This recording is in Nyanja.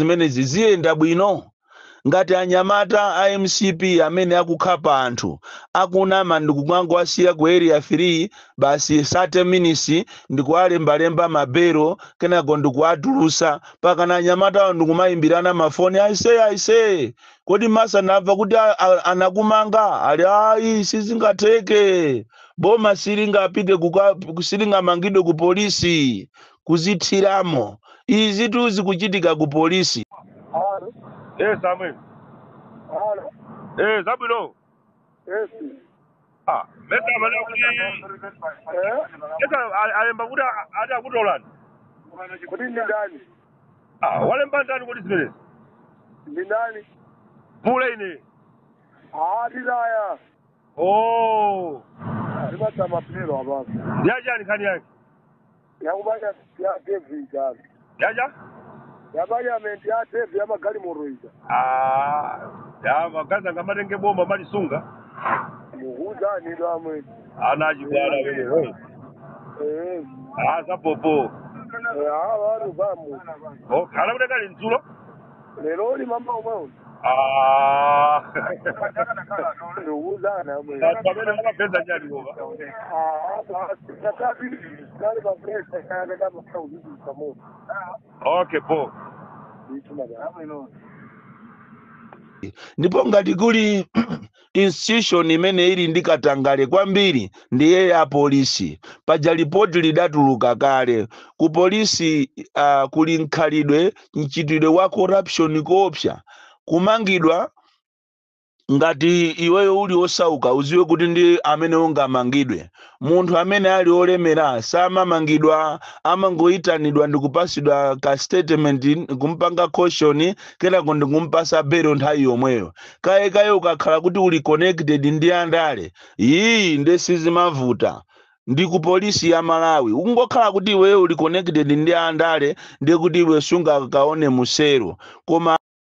zimenezi ziyenda bwino ngati anyamata a MCP amene akukhapa anthu akunama ndikugwango asiya ku area 3 basi 30 minutes ndikuwalembalemba mabero kenako ndikuwatulusa pakana anyamata ndikumayimbirana mafoni aise kodi masa nabva kuti anakumanga ali ayi sizingatheke boma silingapite silingamangidwe ku polisi kuzithiramo izi tuzi kuchitika ku polisi. Samuel. Zabilo. Yes. Meta bana kuti alemba kuti ada kutolani. Kuti ndani? Walemba ndani kuti zimene? Ndani? Pule ine. Dilaya. Oh. Ribata mapelo abasi. Yaja ni kani yake? Yakubanya ya David jana. Yaja? Yabanya menti ya David ya magali moroiza. Ya magaza ngamatenge bomba mali sunga. Muhuza ni damwe. Anajibala wewe. Zapopo. Wanu bamu. Kala kuti kali nzulo? Lero ni mama umwe. Muhuza na mwe. Pamene mapeza njani boba? Okay, po. Ndipo ngati kuli institution imene ili ndikatangale kwambiri ndiye ya polisi paja ripoti lidatuluka kale ku polisi. Kuli nkhalidwe mchitidwe wa corruption koopsa kumangidwa ngati iweyo uli osauka uziwe kuti ndi amene ungamangidwe. Munthu amene ali olemera samamangidwa, amangoyitanidwa ndikupasidwa ka statement kumpanga caution kenako ndikumpasa bero nthawi yomweyo. Kaye ukakhala kuti uli connected ndi andale iyi ndesizimavuta ndi ku polisi ya Malawi. Ungokhala kuti iweyo uli connected ndi andale ndi kuti iwe sunga kaone musero koma